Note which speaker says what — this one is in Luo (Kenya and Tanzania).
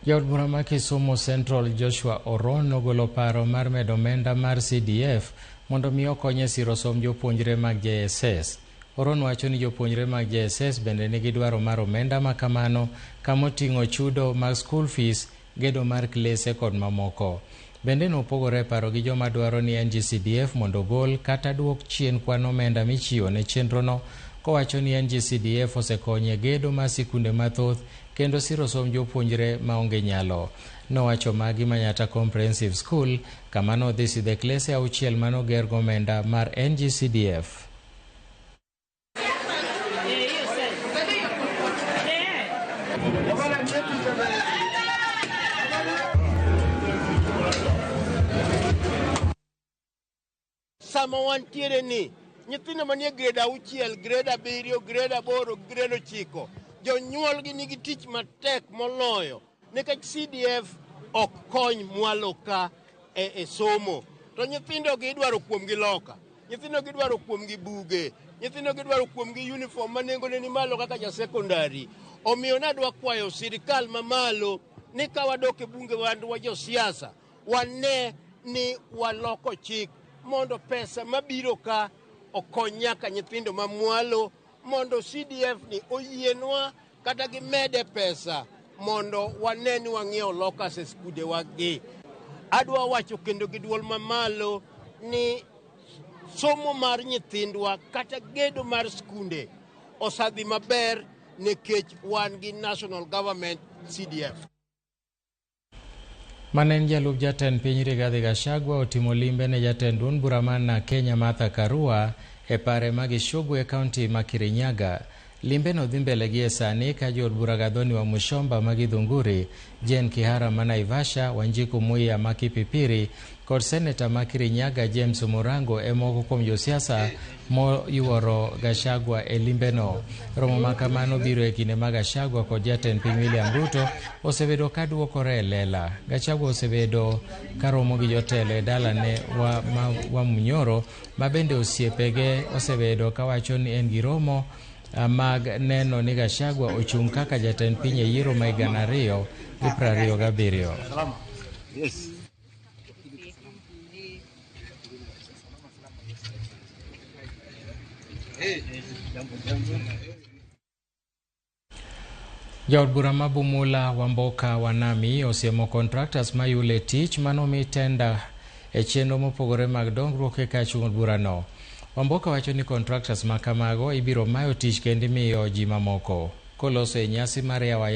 Speaker 1: Jaod bura ma Kisumu Central Joshua Oron nogolo paro mar medo omenda mar CDF mondo mi okonye siro som jopuonjre mag JSS. Oron wacho ni jopuonjre mag JSS bende nigi dwaro mar omenda ma kamano kamoting'o chudo mag school fees, gedo mar klese kod mamoko. Bende nopogore paro gi joma dwaro ni NG-CDF mondo ogol kata duok chien kwan omenda michiwo ne chenrono, kowacho ni NG-CDF osekonye gedo mar sikunde mathoth kendo siro som jopuonjre maonge nyalo. Nowacho magi Manyatta Comprehensive School kama nodhi sidhe klese 6 manoger gomenda mar NG-CDF.
Speaker 2: Sama wantiere ni nyithindo manie grade 6, grade 7, grade 8, grade 9, jonyuol gi nigi tich matek moloyo nikech CDF ok kony mwalo ka e somo. To nyithindo gi idwaro kuomgi loka, nyithindo gi dwaro kuomgi buge, nyithindo gi dwaro kuomgi uniform ma nengone ni malo kaka ja sekondari. Omiyo nadwa kwayo sirikal mamalo ni ka wadok e bunge wa josiasa wane ni waloko chik mondo pesa mabiro ka okony nyaka nyithindo mamwalo, mondo CDF ni oyienwa kata gimede pesa mondo wane ni wang'iewo lokas e skunde wagi. Adwa wacho kendo gi duol mamalo ni somo mar nyithindwa kata gedo mar skunde osadhi maber nikech wan gi national government CDF.
Speaker 1: Manen jalup jatend piny Rigathi Gachagua otimo limbe ne jatend duond bura man Kenya Martha Karua e pare mag Gishogwe e kaunti ma Kirinyaga. Limbe no dhi mbele gi sani ka jood bura Gathoni wa Mushomba ma Githunguri, Jane Kihara ma Naivasha, Wanjiku Muya ma Kipipiri kod seneta ma Kirinyaga James Murango e moko kuom josiasa moyuoro Gachagua e limbe no. Romo ma kamano biro e kinde ma Gachagua kod jatend piny William Ruto osebedo ka duokore e lela. Gachagua osebedo ka romo gi jotelo e dalane wa Munyoro, ma bende osiepege osebedo ka wacho ni en gi romo mag neno ni Gachagua ochung' kaka jatend piny e yiero ma 2027.
Speaker 3: Yes.
Speaker 1: Jaod bura ma Bumula Wamboka Wanami osiemo contractors ma yule tich manomi tenda e chenro mopogore mag dongruok e kach od burano. Wamboka wacho ni contractors ma kamago ibiro mayo tich kendo imiyo ji mamoko. Koloso e nyasi mar yawa